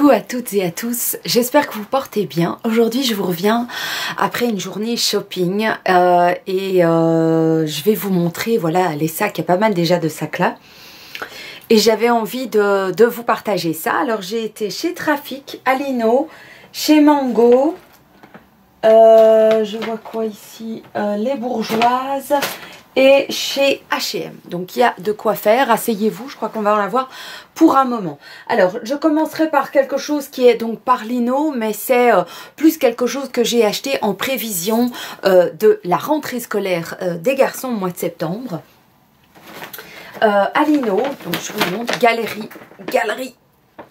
Coucou à toutes et à tous, j'espère que vous portez bien. Aujourd'hui je vous reviens après une journée shopping je vais vous montrer voilà les sacs, il y a pas mal déjà de sacs là. Et j'avais envie de vous partager ça. Alors j'ai été chez Trafic, Alino, chez Mango, je vois quoi ici, les Bourgeoises et chez H&M. Donc il y a de quoi faire, asseyez-vous, je crois qu'on va en avoir pour un moment. Alors je commencerai par quelque chose qui est donc par Lino, mais c'est plus quelque chose que j'ai acheté en prévision de la rentrée scolaire des garçons au mois de septembre. À Lino, donc je vous montre, galerie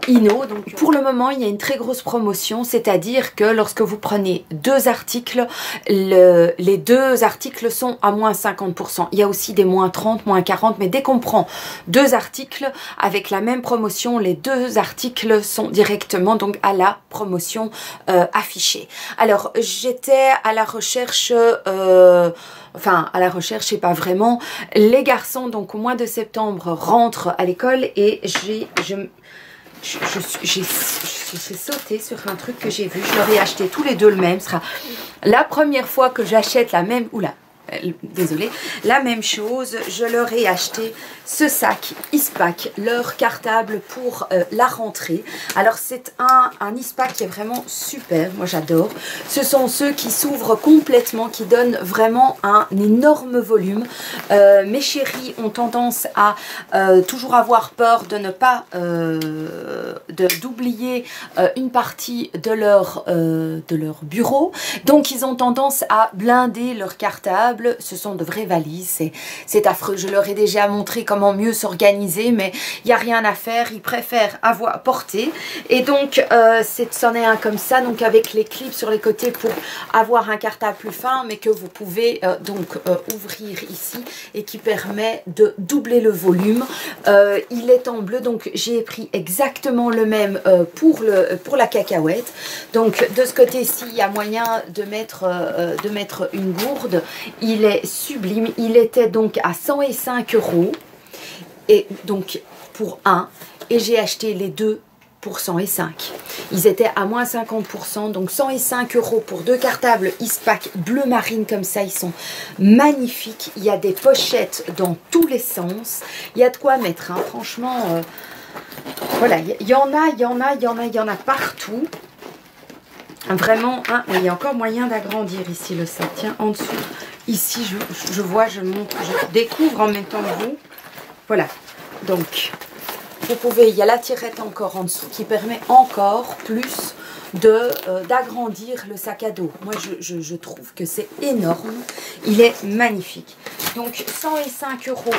Ino. Donc pour le moment il y a une très grosse promotion, c'est-à-dire que lorsque vous prenez deux articles, les deux articles sont à moins 50%. Il y a aussi des moins 30, moins 40, mais dès qu'on prend deux articles avec la même promotion, les deux articles sont directement donc à la promotion affichée. Alors j'étais à la recherche... Enfin, à la recherche, c'est pas vraiment. Les garçons, donc au mois de septembre, rentrent à l'école et j'ai sauté sur un truc que j'ai vu. Je leur ai acheté tous les deux le même. Ce sera la première fois que j'achète la même... Oula, désolée. La même chose, je leur ai acheté ce sac Eastpak, leur cartable pour la rentrée. Alors c'est un Eastpak qui est vraiment super, moi j'adore. Ce sont ceux qui s'ouvrent complètement, qui donnent vraiment un énorme volume. Mes chéris ont tendance à toujours avoir peur de ne pas d'oublier une partie de leur bureau. Donc ils ont tendance à blinder leur cartable. Ce sont de vraies valises, c'est affreux. Je leur ai déjà montré comment mieux s'organiser, mais il n'y a rien à faire. Ils préfèrent porter. Et donc c'en est un comme ça, donc avec les clips sur les côtés pour avoir un cartable plus fin, mais que vous pouvez ouvrir ici et qui permet de doubler le volume. Il est en bleu, donc j'ai pris exactement le même pour la cacahuète. Donc de ce côté-ci, il y a moyen de mettre une gourde. Il est sublime. Il était donc à 105 €. Et donc pour un. Et j'ai acheté les deux pour 105. Ils étaient à moins 50%. Donc 105 € pour deux cartables Eastpak bleu marine comme ça. Ils sont magnifiques. Il y a des pochettes dans tous les sens. Il y a de quoi mettre. Hein. Franchement, voilà. Il y en a partout. Vraiment, hein, mais il y a encore moyen d'agrandir ici le sac. Tiens, en dessous, ici, je vois, je montre, je découvre en même temps que vous. Voilà, donc, vous pouvez, il y a la tirette encore en dessous qui permet encore plus d'agrandir le sac à dos. Moi, je trouve que c'est énorme. Il est magnifique. Donc, 105 € pour...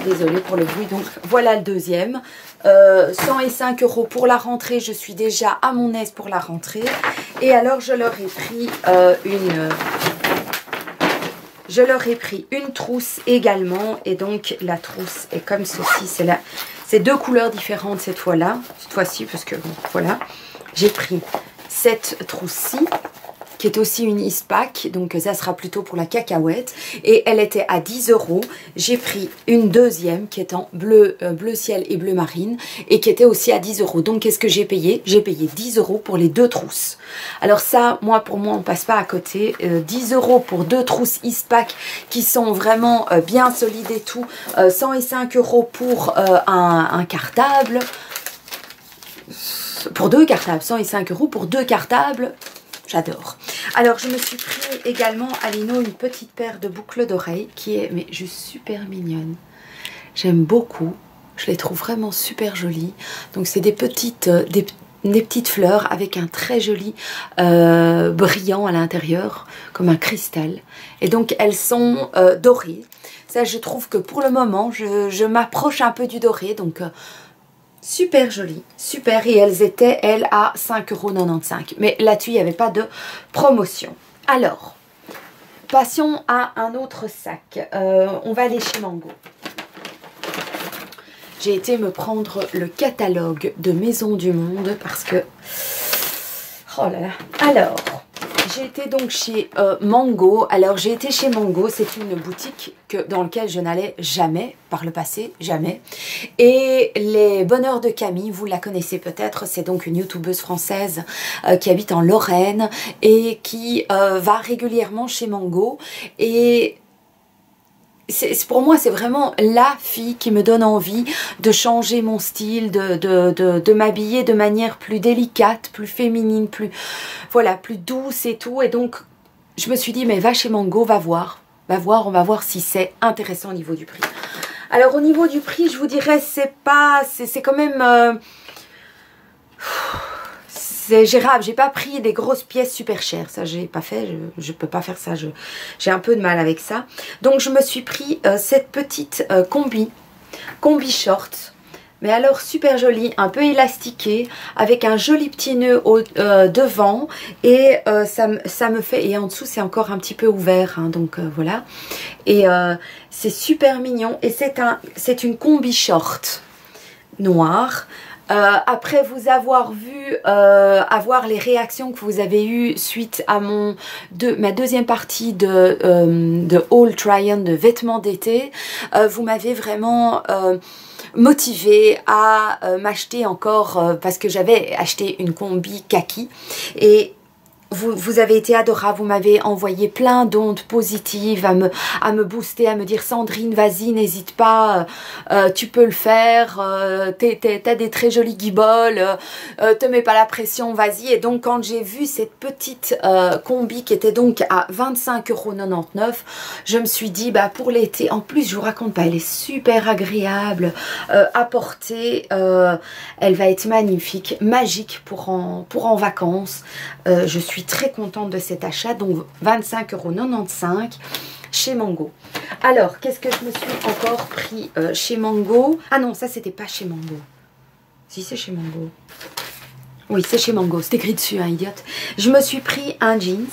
désolée pour le bruit, donc voilà le deuxième. 105 € pour la rentrée, je suis déjà à mon aise pour la rentrée. Et alors je leur ai pris une trousse également. Et donc la trousse est comme ceci. C'est deux couleurs différentes cette fois-ci, parce que bon, voilà. J'ai pris cette trousse-ci, qui est aussi une Eastpak, donc ça sera plutôt pour la cacahuète, et elle était à 10 €. J'ai pris une deuxième qui est en bleu ciel et bleu marine, et qui était aussi à 10 €. Donc qu'est-ce que j'ai payé? J'ai payé 10 € pour les deux trousses. Alors ça, pour moi, on passe pas à côté. 10 € pour deux trousses Eastpak qui sont vraiment bien solides et tout. 105 € pour un cartable. Pour deux cartables, 105 € pour deux cartables. J'adore. Alors, je me suis pris également à Lino une petite paire de boucles d'oreilles qui est mais juste super mignonne. J'aime beaucoup. Je les trouve vraiment super jolies. Donc, c'est des petites fleurs avec un très joli brillant à l'intérieur, comme un cristal. Et donc, elles sont dorées. Ça, je trouve que pour le moment, je m'approche un peu du doré. Donc... super jolie, super, et elles étaient, elles, à 5,95 €. Mais là-dessus, il n'y avait pas de promotion. Alors, passons à un autre sac. On va aller chez Mango. J'ai été me prendre le catalogue de Maison du Monde parce que... oh là là. Alors, j'ai été donc chez Mango. Alors j'ai été chez Mango, c'est une boutique dans laquelle je n'allais jamais, par le passé, jamais. Et les Bonheurs de Camille, vous la connaissez peut-être, c'est donc une youtubeuse française qui habite en Lorraine et qui va régulièrement chez Mango. Et pour moi, c'est vraiment la fille qui me donne envie de changer mon style, de m'habiller de manière plus délicate, plus féminine, voilà, plus douce et tout. Et donc, je me suis dit, mais va chez Mango, va voir, on va voir si c'est intéressant au niveau du prix. Alors, au niveau du prix, je vous dirais, c'est quand même... c'est gérable, j'ai pas pris des grosses pièces super chères, ça j'ai pas fait, je peux pas faire ça, j'ai un peu de mal avec ça. Donc je me suis pris cette petite combi short, mais alors super jolie, un peu élastiquée, avec un joli petit nœud devant, et ça me fait, et en dessous c'est encore un petit peu ouvert, hein, donc voilà. Et c'est super mignon, et c'est une combi short noire. Après vous avoir vu, avoir les réactions que vous avez eues suite à ma deuxième partie de haul try-on de vêtements d'été, vous m'avez vraiment motivée à m'acheter encore, parce que j'avais acheté une combi kaki, et vous avez été adorable, vous m'avez envoyé plein d'ondes positives à me booster, à me dire Sandrine, vas-y, n'hésite pas, tu peux le faire, t'as des très jolis guibolles, te mets pas la pression, vas-y. Et donc quand j'ai vu cette petite combi qui était donc à 25,99 €, je me suis dit, bah pour l'été, en plus je vous raconte pas, elle est super agréable à porter, elle va être magnifique, magique pour en vacances. Je suis très contente de cet achat, donc 25,95 € chez Mango. Alors, qu'est-ce que je me suis encore pris chez Mango? Ah non, ça c'était pas chez Mango. Si, c'est chez Mango. Oui, c'est chez Mango, c'est écrit dessus, hein, idiote. Je me suis pris un jeans.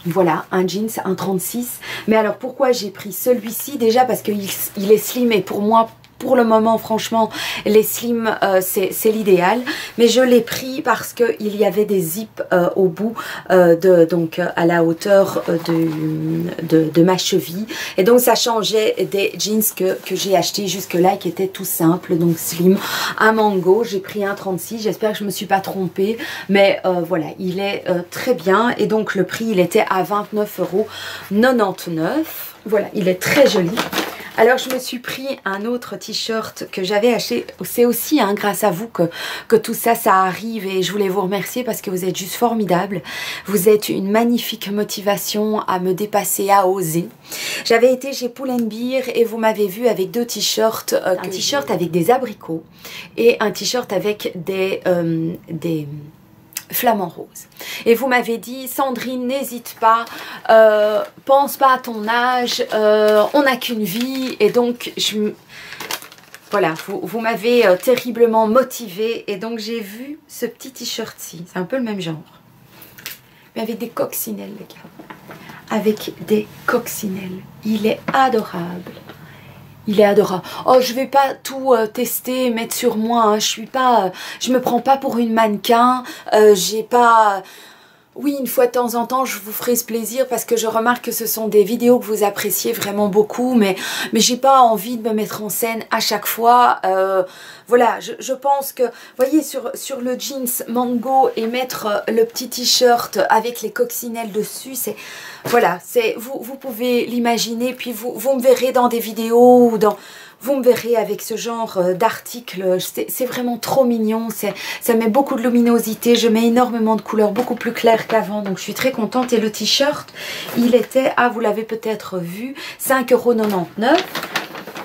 Voilà, un jeans, un 36. Mais alors, pourquoi j'ai pris celui-ci? Déjà parce qu'il est slim et pour moi... Pour le moment, franchement, les slims, c'est l'idéal. Mais je l'ai pris parce qu'il y avait des zips au bout, donc à la hauteur de ma cheville. Et donc, ça changeait des jeans que j'ai achetés jusque-là, qui étaient tout simples, donc slim. Un Mango, j'ai pris un 36. J'espère que je ne me suis pas trompée. Mais voilà, il est très bien. Et donc, le prix, il était à 29,99 €. Voilà, il est très joli. Alors je me suis pris un autre t-shirt que j'avais acheté, c'est aussi hein, grâce à vous que tout ça arrive, et je voulais vous remercier parce que vous êtes juste formidables. Vous êtes une magnifique motivation à me dépasser, à oser. J'avais été chez Pull&Bear et vous m'avez vu avec deux t-shirts, un t-shirt avec des abricots et un t-shirt avec des flamant rose. Et vous m'avez dit, Sandrine, n'hésite pas, pense pas à ton âge, on n'a qu'une vie. Et donc, voilà, vous m'avez terriblement motivée. Et donc, j'ai vu ce petit t-shirt-ci. C'est un peu le même genre. Mais avec des coccinelles, les gars. Avec des coccinelles. Il est adorable. Il est adorable. Oh, je vais pas tout tester, mettre sur moi. Hein. Je me prends pas pour une mannequin. J'ai pas... Oui, une fois de temps en temps, je vous ferai ce plaisir parce que je remarque que ce sont des vidéos que vous appréciez vraiment beaucoup, mais j'ai pas envie de me mettre en scène à chaque fois. Voilà, je pense que, voyez, sur le jeans Mango et mettre le petit t-shirt avec les coccinelles dessus, c'est... Voilà, vous pouvez l'imaginer, puis vous me verrez dans des vidéos ou dans... Vous me verrez avec ce genre d'article, c'est vraiment trop mignon, ça met beaucoup de luminosité, je mets énormément de couleurs, beaucoup plus claires qu'avant, donc je suis très contente. Et le t-shirt, il était, vous l'avez peut-être vu, 5,99 €.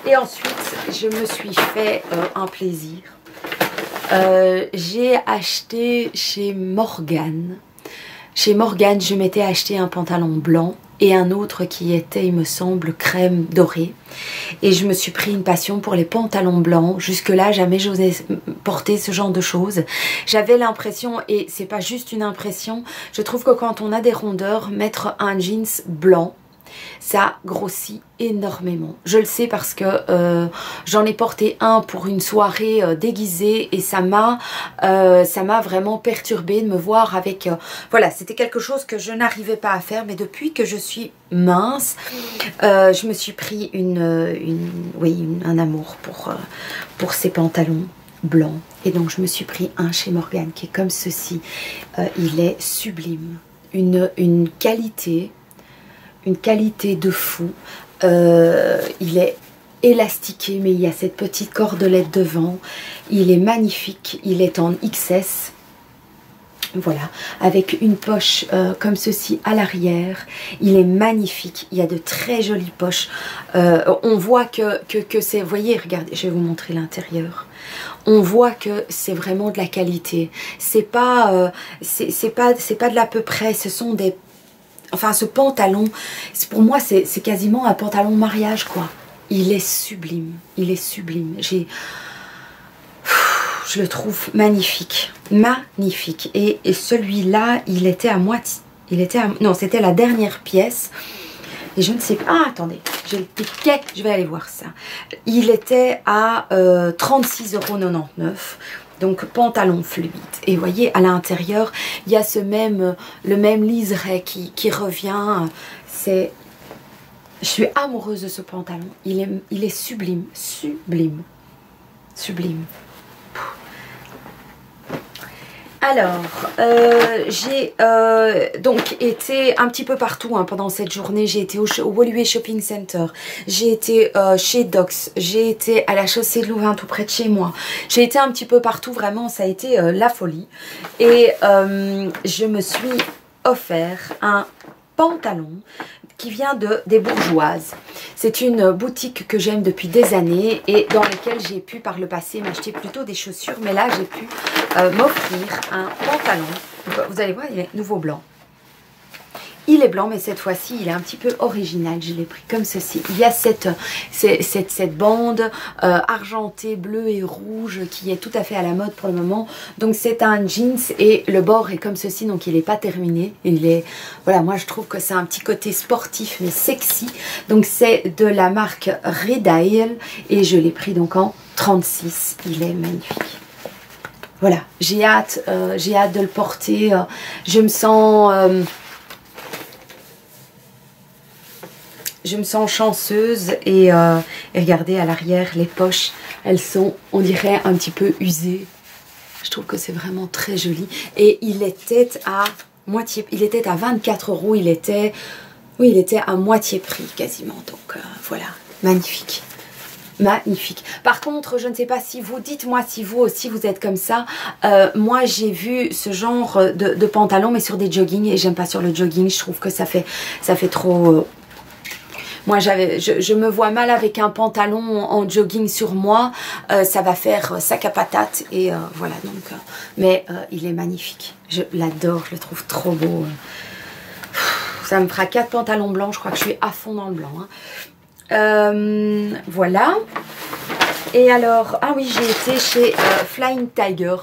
Et ensuite, je me suis fait un plaisir. J'ai acheté chez Morgane. Chez Morgane, je m'étais acheté un pantalon blanc et un autre qui était, il me semble, crème dorée. Et je me suis pris une passion pour les pantalons blancs. Jusque-là, jamais j'osais porter ce genre de choses. J'avais l'impression, et c'est pas juste une impression, je trouve que quand on a des rondeurs, mettre un jeans blanc, ça grossit énormément. Je le sais parce que j'en ai porté un pour une soirée déguisée et ça m'a vraiment perturbée de me voir avec... voilà, c'était quelque chose que je n'arrivais pas à faire, mais depuis que je suis mince, je me suis pris un amour pour ces pantalons blancs. Et donc je me suis pris un chez Morgane qui est comme ceci. Il est sublime. Une qualité de fou. Il est élastiqué, mais il y a cette petite cordelette devant. Il est magnifique. Il est en XS. Voilà, avec une poche comme ceci à l'arrière. Il est magnifique. Il y a de très jolies poches. On voit que c'est... Vous voyez, regardez, je vais vous montrer l'intérieur. On voit que c'est vraiment de la qualité. C'est pas de l'à peu près. Ce sont des... Enfin, ce pantalon, pour moi, c'est quasiment un pantalon mariage, quoi. Il est sublime. Il est sublime. Je le trouve magnifique. Magnifique. Et celui-là, il était à moitié. Non, c'était la dernière pièce. Et je ne sais pas... Ah, attendez. J'ai le ticket. Je vais aller voir ça. Il était à 36,99 €. Donc pantalon fluide. Et vous voyez, à l'intérieur, il y a le même liseré qui revient. Je suis amoureuse de ce pantalon. Il est sublime. Sublime. Sublime. Alors, j'ai donc été un petit peu partout pendant cette journée. J'ai été au Woluwe Shopping Center, j'ai été chez Docs, j'ai été à la chaussée de Louvain tout près de chez moi. J'ai été un petit peu partout, vraiment, ça a été la folie. Et je me suis offert un pantalon qui vient des Bourgeoises. C'est une boutique que j'aime depuis des années et dans laquelle j'ai pu par le passé m'acheter plutôt des chaussures, mais là j'ai pu m'offrir un pantalon. Vous allez voir, il est nouveau blanc. Il est blanc, mais cette fois-ci, il est un petit peu original. Je l'ai pris comme ceci. Il y a cette bande argentée, bleue et rouge qui est tout à fait à la mode pour le moment. Donc, c'est un jeans et le bord est comme ceci. Donc, il n'est pas terminé. Il est, voilà, moi, je trouve que c'est un petit côté sportif, mais sexy. Donc, c'est de la marque Redale et je l'ai pris donc en 36. Il est magnifique. Voilà, j'ai hâte de le porter. Je me sens chanceuse et regardez à l'arrière, les poches, elles sont, on dirait, un petit peu usées. Je trouve que c'est vraiment très joli. Et il était à 24 €. Il était à moitié prix quasiment. Donc voilà, magnifique. Magnifique. Par contre, je ne sais pas si vous, dites-moi si vous aussi vous êtes comme ça. Moi, j'ai vu ce genre de pantalon, mais sur des joggings et j'aime pas sur le jogging. Je trouve que ça fait trop... Moi, je me vois mal avec un pantalon en jogging sur moi. Ça va faire sac à patate et voilà. Donc, mais il est magnifique. Je l'adore, je le trouve trop beau. Ça me fera 4 pantalons blancs. Je crois que je suis à fond dans le blanc. Voilà. Et alors, ah oui, j'ai été chez Flying Tiger.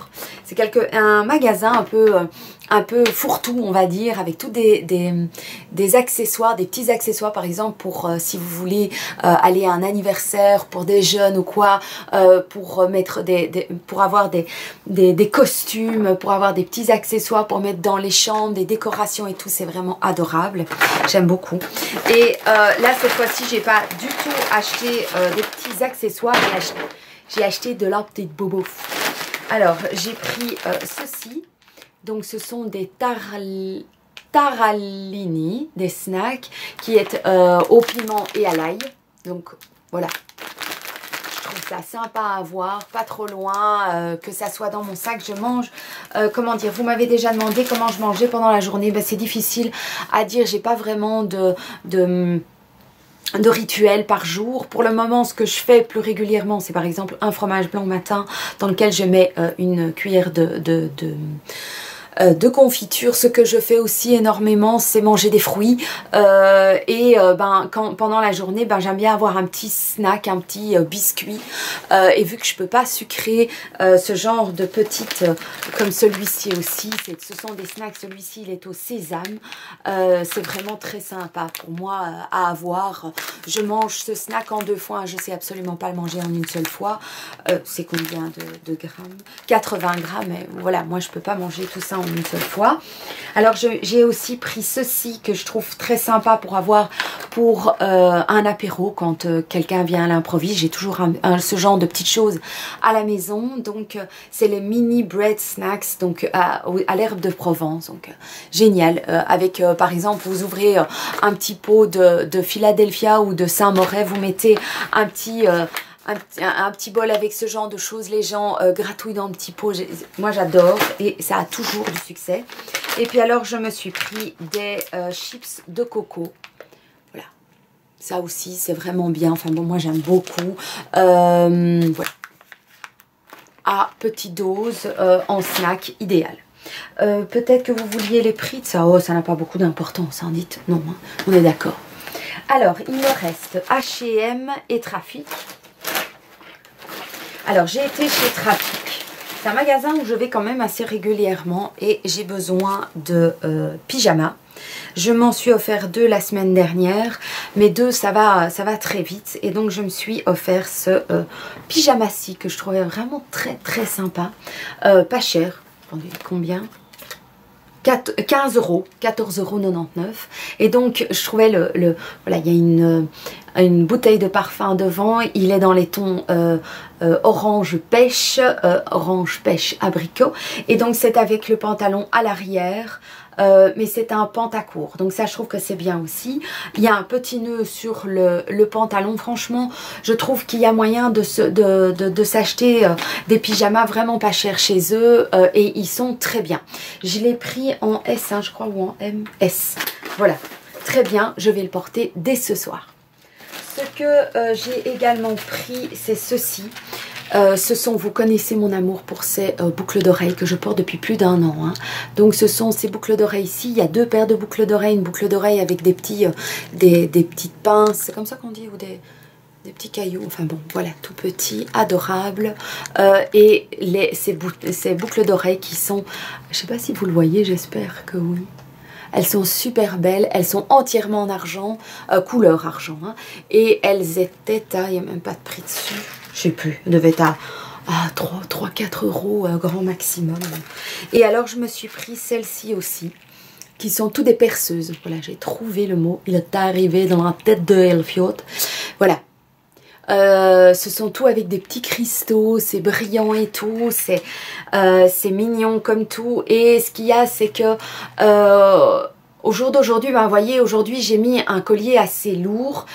C'est un magasin un peu fourre-tout, on va dire, avec tous des accessoires, des petits accessoires, par exemple, pour si vous voulez aller à un anniversaire, pour des jeunes ou quoi, pour mettre pour avoir des costumes, pour avoir des petits accessoires pour mettre dans les chambres, des décorations et tout. C'est vraiment adorable. J'aime beaucoup. Et là, cette fois-ci, j'ai pas du tout acheté des petits accessoires. J'ai acheté de la petite bobo. Alors, j'ai pris ceci. Donc, ce sont des taralini, des snacks, qui est au piment et à l'ail. Donc, voilà. Je trouve ça sympa à avoir, pas trop loin, que ça soit dans mon sac. Je mange, comment dire, vous m'avez déjà demandé comment je mangeais pendant la journée. Ben, c'est difficile à dire, j'ai pas vraiment de rituels par jour. Pour le moment, ce que je fais plus régulièrement, c'est par exemple un fromage blanc matin dans lequel je mets une cuillère de confiture. Ce que je fais aussi énormément, c'est manger des fruits. Pendant la journée, j'aime bien avoir un petit snack, un petit biscuit. Et vu que je peux pas sucrer ce genre de petites, comme celui-ci aussi, ce sont des snacks, celui-ci il est au sésame. C'est vraiment très sympa pour moi à avoir. Je mange ce snack en 2 fois, je sais absolument pas le manger en une seule fois. C'est combien de grammes? 80 grammes, mais voilà, moi je peux pas manger tout ça en une seule fois. Alors j'ai aussi pris ceci que je trouve très sympa pour avoir pour un apéro quand quelqu'un vient à l'improviste. J'ai toujours ce genre de petites choses à la maison. Donc c'est les mini bread snacks, donc à l'herbe de Provence. Donc génial. Avec par exemple, vous ouvrez un petit pot de Philadelphia ou de Saint-Moret, vous mettez un petit bol avec ce genre de choses, les gens gratouillent dans le petit pot. Moi j'adore et ça a toujours du succès. Et puis alors je me suis pris des chips de coco. Voilà, ça aussi c'est vraiment bien. Enfin bon, moi j'aime beaucoup. Voilà, à petite dose en snack idéal. Peut-être que vous vouliez les prix de ça. Oh, ça n'a pas beaucoup d'importance, hein, dites. Non, hein, on est d'accord. Alors il me reste H&M et Trafic. Alors, j'ai été chez Trafic. C'est un magasin où je vais quand même assez régulièrement et j'ai besoin de pyjamas. Je m'en suis offert 2 la semaine dernière, mais 2 ça va très vite. Et donc, je me suis offert ce pyjama-ci que je trouvais vraiment très très sympa. Pas cher. Attendez, combien ? 15 €, 14,99 €. Et donc, je trouvais voilà, il y a une bouteille de parfum devant. Il est dans les tons orange pêche abricot. Et donc, c'est avec le pantalon à l'arrière. Mais c'est un pantacourt, donc ça je trouve que c'est bien aussi. Il y a un petit nœud sur le pantalon. Franchement, je trouve qu'il y a moyen de s'acheter des pyjamas vraiment pas chers chez eux et ils sont très bien. Je l'ai pris en S, hein, je crois, ou en M. S. Voilà, très bien, je vais le porter dès ce soir. Ce que j'ai également pris, c'est ceci. Ce sont, vous connaissez mon amour pour ces boucles d'oreilles que je porte depuis plus d'1 an. Hein. Donc ce sont ces boucles d'oreilles ici. Il y a 2 paires de boucles d'oreilles. Une boucle d'oreille avec des petites pinces, c'est comme ça qu'on dit, ou des petits cailloux. Enfin bon, voilà, tout petit, adorable. Et ces boucles d'oreilles qui sont, je ne sais pas si vous le voyez, j'espère que oui. Elles sont super belles, elles sont entièrement en argent, couleur argent. Hein, et elles étaient à, il n'y a même pas de prix dessus, je sais plus, elles devaient être à 3-4 € grand maximum. Et alors je me suis pris celle-ci aussi, qui sont toutes des perceuses. Voilà, j'ai trouvé le mot, il est arrivé dans la tête de Elfiot. Voilà. Ce sont tout avec des petits cristaux, c'est brillant et tout, c'est mignon comme tout. Et ce qu'il y a, c'est que au jour d'aujourd'hui, vous voyez, aujourd'hui j'ai mis un collier assez lourd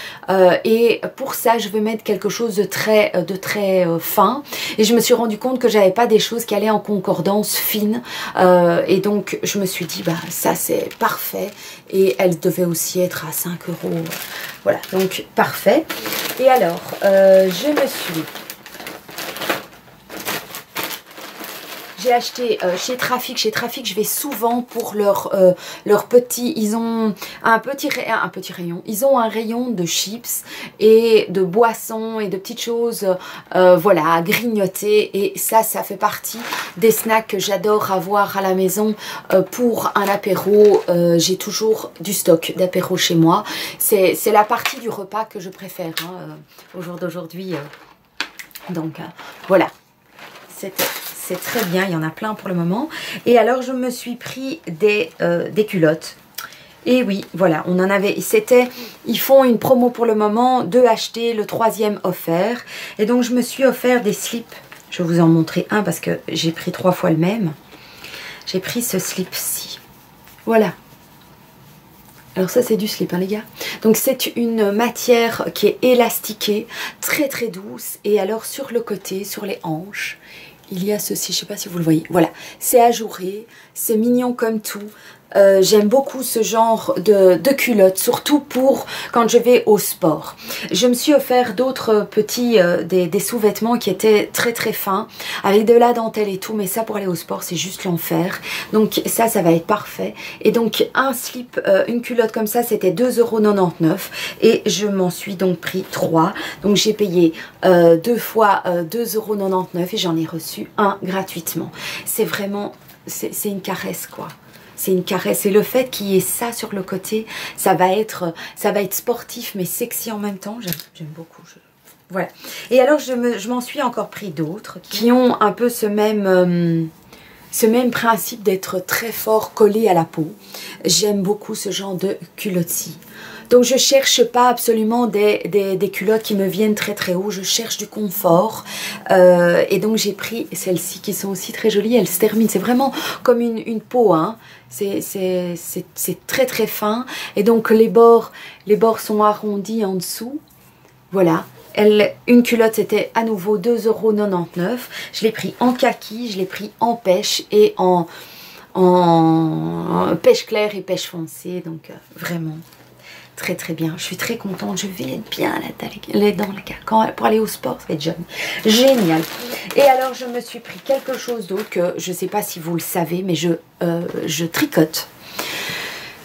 et pour ça je veux mettre quelque chose de très fin. Et je me suis rendu compte que j'avais pas des choses qui allaient en concordance fine et donc je me suis dit ça c'est parfait. Et elle devait aussi être à 5 €. Voilà, donc parfait. Et alors, je me suis... J'ai acheté chez Trafic. Chez Trafic, je vais souvent pour leur petit... Ils ont un petit rayon. Ils ont un rayon de chips et de boissons et de petites choses, voilà, à grignoter. Et ça fait partie des snacks que j'adore avoir à la maison pour un apéro. J'ai toujours du stock d'apéro chez moi. C'est la partie du repas que je préfère hein, au jour d'aujourd'hui. Donc, voilà. C'est très bien, il y en a plein pour le moment. Et alors, je me suis pris des culottes. Et oui, voilà, on en avait, ils font une promo pour le moment, 2 achetés, le 3e offert. Et donc, je me suis offert des slips. Je vais vous en montrer un parce que j'ai pris 3 fois le même. J'ai pris ce slip-ci. Voilà. Alors ça c'est du slip hein, les gars. Donc c'est une matière qui est élastiquée, très très douce. Et alors sur le côté, sur les hanches, il y a ceci, je ne sais pas si vous le voyez. Voilà, c'est ajouré, c'est mignon comme tout. J'aime beaucoup ce genre de culottes, surtout pour quand je vais au sport. Je me suis offert d'autres petits, des sous-vêtements qui étaient très très fins, avec de la dentelle et tout, mais ça pour aller au sport c'est juste l'enfer. Donc ça va être parfait. Et donc un slip, une culotte comme ça, c'était 2,99 € et je m'en suis donc pris 3. Donc j'ai payé 2 fois 2,99 € et j'en ai reçu un gratuitement. C'est vraiment, c'est une caresse quoi. C'est une caresse et le fait qu'il y ait ça sur le côté, ça va être sportif mais sexy en même temps. J'aime beaucoup. Voilà. Et alors je m'en suis encore pris d'autres qui ont un peu ce même principe d'être très fort collé à la peau. J'aime beaucoup ce genre de culottes-ci. Donc je cherche pas absolument des culottes qui me viennent très très haut, je cherche du confort. Et donc j'ai pris celles-ci qui sont aussi très jolies, elles se terminent, c'est vraiment comme une peau, hein. C'est très très fin. Et donc les bords sont arrondis en dessous. Voilà. Une culotte c'était à nouveau 2,99 €. Je l'ai pris en kaki, je l'ai pris en pêche et en pêche claire et pêche foncée. Donc vraiment très très bien. Je suis très contente. Je vais être bien pour aller au sport. Ça va être génial. Et alors je me suis pris quelque chose d'autre que je ne sais pas si vous le savez, mais je tricote.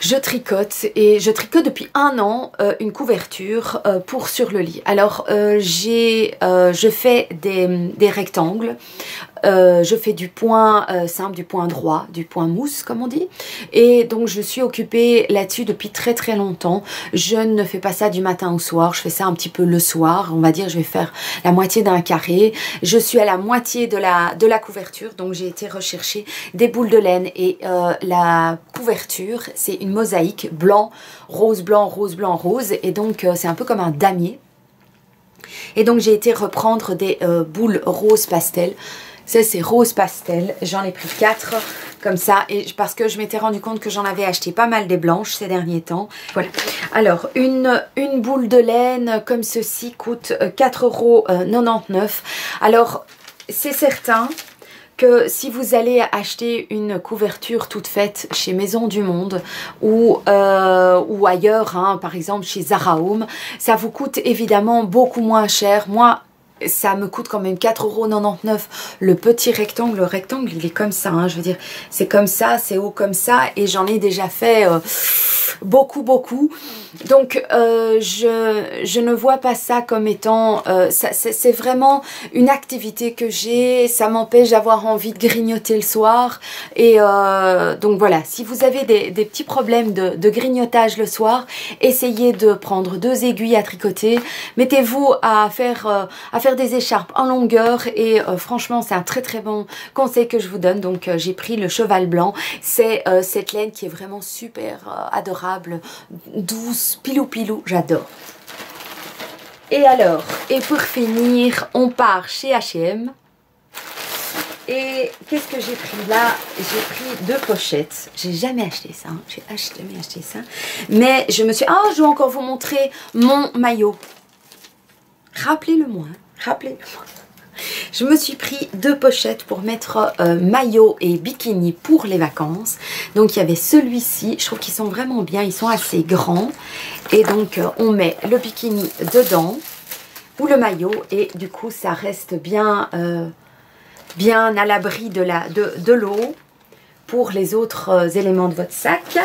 Je tricote et je tricote depuis 1 an une couverture pour sur le lit. Alors je fais des rectangles, je fais du point simple, du point droit, du point mousse comme on dit. Et donc je suis occupée là-dessus depuis très très longtemps. Je ne fais pas ça du matin au soir, je fais ça un petit peu le soir. On va dire je vais faire la moitié d'un carré. Je suis à la moitié de la couverture, donc j'ai été rechercher des boules de laine et la couverture c'est une mosaïque blanc, rose, blanc, rose, blanc, rose. Et donc c'est un peu comme un damier. Et donc j'ai été reprendre des boules rose pastel. Ça c'est rose pastel, j'en ai pris 4 comme ça, et parce que je m'étais rendu compte que j'en avais acheté pas mal des blanches ces derniers temps. Voilà. Alors une boule de laine comme ceci coûte 4,99 €. Alors c'est certain que si vous allez acheter une couverture toute faite chez Maison du Monde ou ailleurs, hein, par exemple chez Zara Home, ça vous coûte évidemment beaucoup moins cher. Moi, ça me coûte quand même 4,99 € le petit rectangle. Le rectangle il est comme ça, hein, je veux dire c'est comme ça, c'est haut comme ça, et j'en ai déjà fait beaucoup. Donc je ne vois pas ça comme étant c'est vraiment une activité que j'ai. Ça m'empêche d'avoir envie de grignoter le soir. Et donc voilà, si vous avez des petits problèmes de grignotage le soir, essayez de prendre 2 aiguilles à tricoter, mettez-vous à faire des écharpes en longueur, et franchement c'est un très très bon conseil que je vous donne. Donc j'ai pris le cheval blanc, c'est cette laine qui est vraiment super adorable, douce, pilou, j'adore. Et alors, et pour finir, on part chez H&M. Et qu'est-ce que j'ai pris là? J'ai pris 2 pochettes. J'ai jamais acheté ça, hein. J'ai jamais acheté ça. Mais je me suis... Ah, je vais encore vous montrer mon maillot. Rappelez-le-moi, rappelez-le-moi. Je me suis pris 2 pochettes pour mettre maillot et bikini pour les vacances. Donc il y avait celui-ci, je trouve qu'ils sont vraiment bien, ils sont assez grands. Et donc on met le bikini dedans, ou le maillot, et du coup ça reste bien, bien à l'abri de l'eau pour les autres éléments de votre sac.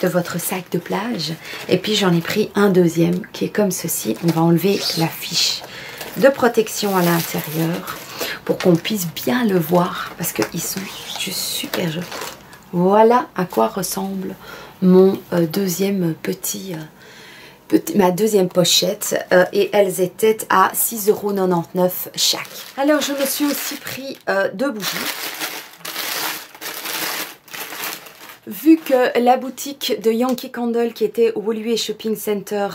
De plage. Et puis j'en ai pris un deuxième qui est comme ceci. On va enlever la fiche de protection à l'intérieur pour qu'on puisse bien le voir, parce qu'ils sont juste super jolis. Voilà à quoi ressemble mon deuxième ma deuxième pochette, et elles étaient à 6,99 € chaque. Alors je me suis aussi pris 2 bougies. Vu que la boutique de Yankee Candle qui était au Woluwe Shopping Center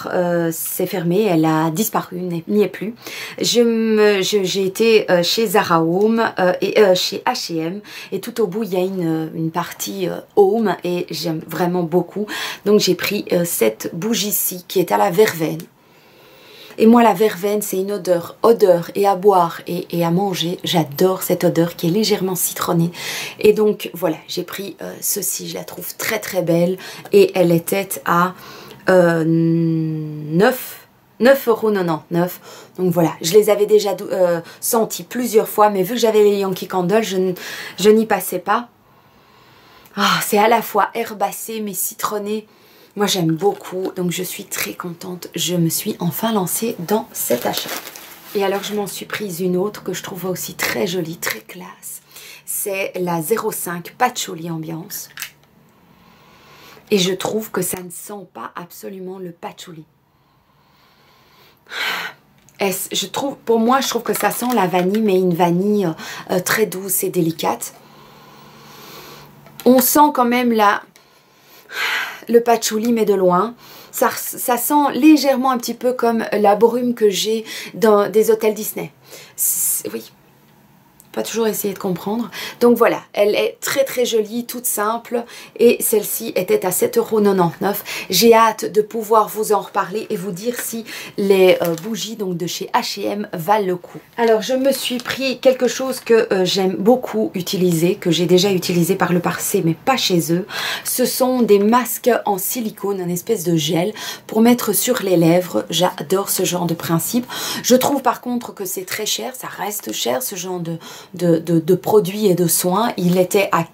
s'est fermée, elle a disparu, n'y est plus, j'ai été chez Zara Home et chez H&M, et tout au bout il y a une partie Home, et j'aime vraiment beaucoup. Donc j'ai pris cette bougie-ci qui est à la verveine. Et moi, la verveine, c'est une odeur et à boire et à manger. J'adore cette odeur qui est légèrement citronnée. Et donc, voilà, j'ai pris ceci. Je la trouve très très belle. Et elle était à 9,99 €. Donc voilà, je les avais déjà sentis plusieurs fois. Mais vu que j'avais les Yankee Candle, je n'y passais pas. Ah, c'est à la fois herbacé mais citronné. Moi j'aime beaucoup, donc je suis très contente. Je me suis enfin lancée dans cet achat. Et alors je m'en suis prise une autre que je trouve aussi très jolie, très classe. C'est la 05 Patchouli Ambiance. Et je trouve que ça ne sent pas absolument le patchouli. Pour moi, je trouve que ça sent la vanille, mais une vanille très douce et délicate. On sent quand même le patchouli, mais de loin. Ça sent légèrement un petit peu comme la brume que j'ai dans des hôtels Disney. Oui, pas toujours essayer de comprendre. Donc voilà, elle est très très jolie, toute simple. Et celle-ci était à 7,99 €. J'ai hâte de pouvoir vous en reparler et vous dire si les bougies donc de chez H&M valent le coup. Alors je me suis pris quelque chose que j'aime beaucoup utiliser, que j'ai déjà utilisé par le passé mais pas chez eux. Ce sont des masques en silicone, une espèce de gel pour mettre sur les lèvres. J'adore ce genre de principe. Je trouve par contre que c'est très cher, ça reste cher ce genre de produits et de soins. Il est à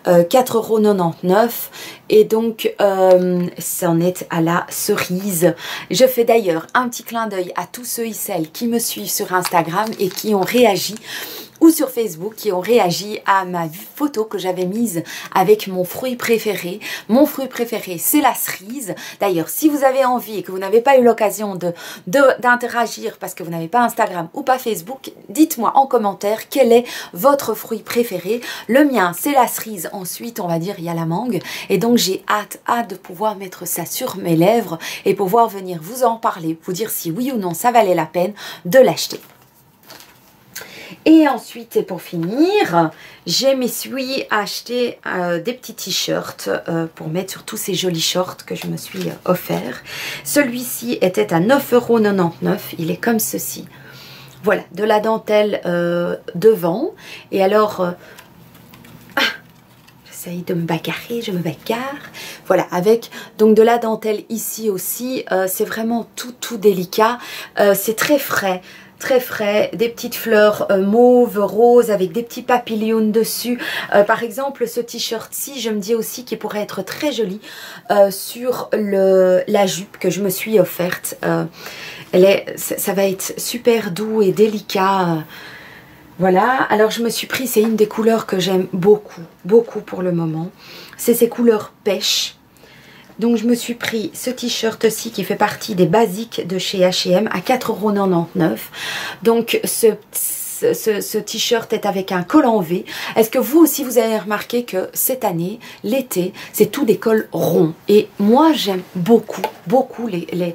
4,99 € et donc c'en est à la cerise. Je fais d'ailleurs un petit clin d'œil à tous ceux et celles qui me suivent sur Instagram et qui ont réagi, ou sur Facebook, qui ont réagi à ma photo que j'avais mise avec mon fruit préféré. Mon fruit préféré, c'est la cerise. D'ailleurs, si vous avez envie et que vous n'avez pas eu l'occasion d'interagir parce que vous n'avez pas Instagram ou pas Facebook, dites-moi en commentaire quel est votre fruit préféré. Le mien, c'est la cerise. Ensuite, on va dire, il y a la mangue. Et donc, j'ai hâte de pouvoir mettre ça sur mes lèvres et pouvoir venir vous en parler, vous dire si oui ou non ça valait la peine de l'acheter. Et ensuite, et pour finir, je me suis acheté des petits t-shirts pour mettre sur tous ces jolis shorts que je me suis offert. Celui-ci était à 9,99 €. Il est comme ceci. Voilà, de la dentelle devant. Et alors, j'essaye de me bagarrer, je me bagarre. Voilà, avec donc de la dentelle ici aussi. C'est vraiment tout délicat. C'est très frais. Très frais, des petites fleurs mauve, rose avec des petits papillons dessus. Par exemple, ce t-shirt-ci, je me dis aussi qu'il pourrait être très joli sur la jupe que je me suis offerte. Ça va être super doux et délicat. Voilà, alors je me suis pris, c'est une des couleurs que j'aime beaucoup pour le moment. C'est ces couleurs pêche. Donc je me suis pris ce t-shirt-ci qui fait partie des basiques de chez H&M à 4,99 €. Donc ce t-shirt est avec un col en V. Est-ce que vous aussi vous avez remarqué que cette année, l'été, c'est tout des cols ronds? Et moi j'aime beaucoup les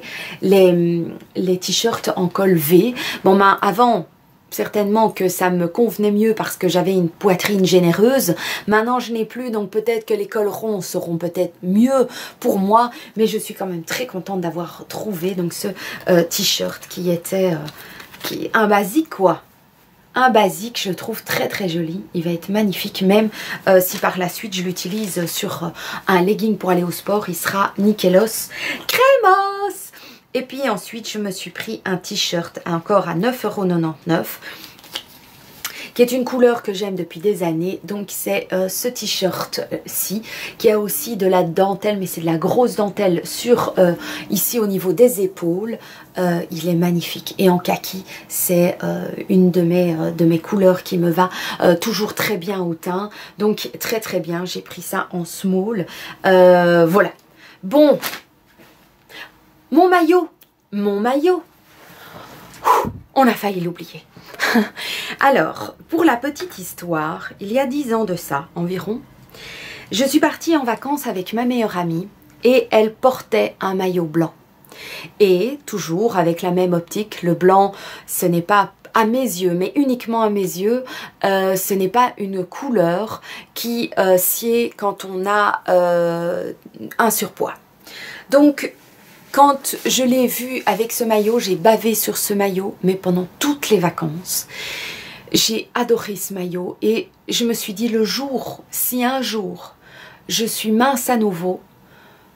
t-shirts en col V. Bon ben avant, certainement que ça me convenait mieux parce que j'avais une poitrine généreuse. Maintenant, je n'ai plus, donc peut-être que les cols ronds seront peut-être mieux pour moi. Mais je suis quand même très contente d'avoir trouvé donc ce t-shirt qui était un basique quoi. Un basique, je trouve très joli. Il va être magnifique, même si par la suite je l'utilise sur un legging pour aller au sport. Il sera nickelos crémos. Et puis ensuite, je me suis pris un t-shirt encore à 9,99 €, qui est une couleur que j'aime depuis des années. Donc c'est ce t-shirt-ci, qui a aussi de la dentelle, mais c'est de la grosse dentelle sur ici au niveau des épaules. Il est magnifique. Et en kaki, c'est une de mes couleurs qui me va toujours très bien au teint. Donc très bien, j'ai pris ça en small. Voilà. Bon. Mon maillot, on a failli l'oublier. Alors, pour la petite histoire, il y a 10 ans de ça environ, je suis partie en vacances avec ma meilleure amie et elle portait un maillot blanc. Et toujours avec la même optique, le blanc, ce n'est pas à mes yeux, mais uniquement à mes yeux, ce n'est pas une couleur qui sied quand on a un surpoids. Donc, Quand je l'ai vu avec ce maillot, j'ai bavé sur ce maillot, mais pendant toutes les vacances. J'ai adoré ce maillot et je me suis dit le jour, si un jour je suis mince à nouveau,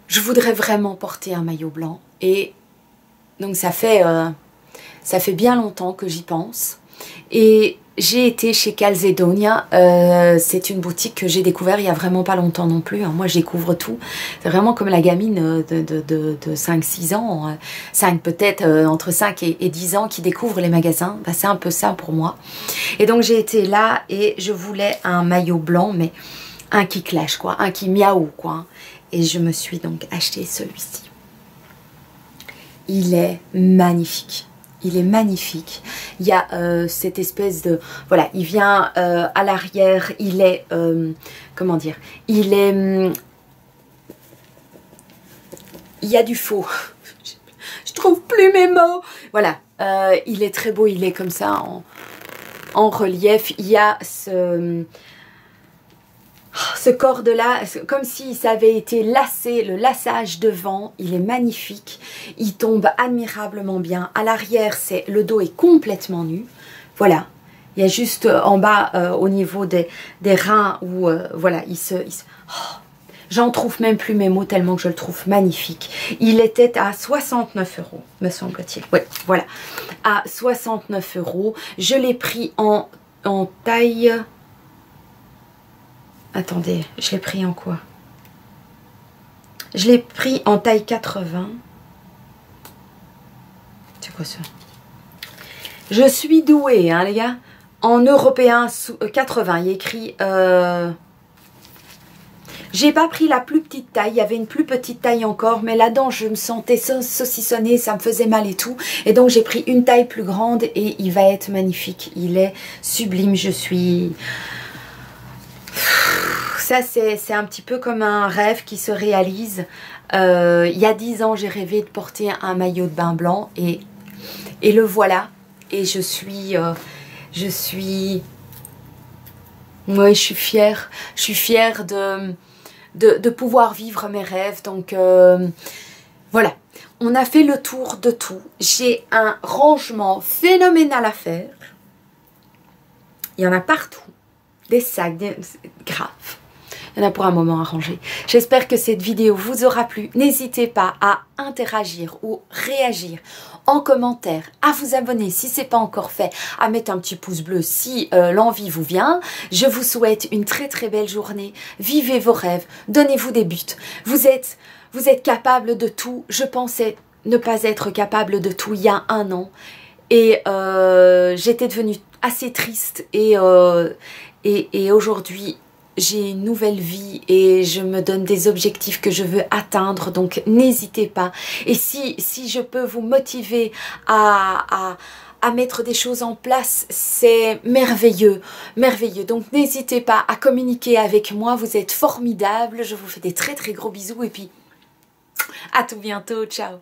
je voudrais vraiment porter un maillot blanc. Et donc ça fait bien longtemps que j'y pense. Et j'ai été chez Calzedonia, c'est une boutique que j'ai découvert il y a vraiment pas longtemps non plus, hein. Moi je découvre tout, c'est vraiment comme la gamine de 5-6 ans, 5 peut-être, entre 5 et 10 ans qui découvre les magasins, bah, c'est un peu ça pour moi. Et donc j'ai été là et je voulais un maillot blanc, mais un qui clash quoi, un qui miaou quoi. Et je me suis donc acheté celui-ci. Il est magnifique. Il est magnifique. Il y a cette espèce de... Voilà, il vient à l'arrière. Il est... comment dire? Il est... il y a du faux. Je trouve plus mes mots. Voilà. Il est très beau. Il est comme ça en relief. Il y a ce corde-là, comme si ça avait été lacé, le laçage devant, il est magnifique, il tombe admirablement bien. À l'arrière, le dos est complètement nu, voilà. Il y a juste en bas, au niveau des reins, où, voilà, oh, j'en trouve même plus mes mots tellement que je le trouve magnifique. Il était à 69 €, me semble-t-il. Oui, voilà, à 69 €. Je l'ai pris en taille... Attendez, je l'ai pris en quoi? Je l'ai pris en taille 80. C'est quoi ça? Je suis douée, hein, les gars. En européen 80, il y a écrit... J'ai pas pris la plus petite taille, il y avait une plus petite taille encore, mais là-dedans, je me sentais saucissonnée, ça me faisait mal et tout. Et donc, j'ai pris une taille plus grande et il va être magnifique. Il est sublime, je suis... Ça, c'est un petit peu comme un rêve qui se réalise. Il y a 10 ans, j'ai rêvé de porter un maillot de bain blanc et le voilà. Et je suis... Ouais, je suis fière. Je suis fière de pouvoir vivre mes rêves. Donc, voilà. On a fait le tour de tout. J'ai un rangement phénoménal à faire. Il y en a partout. Des sacs, grave. Il y en a pour un moment à ranger. J'espère que cette vidéo vous aura plu. N'hésitez pas à interagir ou réagir en commentaire, à vous abonner si ce n'est pas encore fait, à mettre un petit pouce bleu si l'envie vous vient. Je vous souhaite une très très belle journée. Vivez vos rêves, donnez-vous des buts. Vous êtes capable de tout. Je pensais ne pas être capable de tout il y a 1 an. Et j'étais devenue assez triste et aujourd'hui j'ai une nouvelle vie et je me donne des objectifs que je veux atteindre, donc n'hésitez pas. Et si je peux vous motiver à mettre des choses en place, c'est merveilleux, merveilleux. Donc n'hésitez pas à communiquer avec moi, vous êtes formidables. Je vous fais des très très gros bisous et puis à tout bientôt, ciao.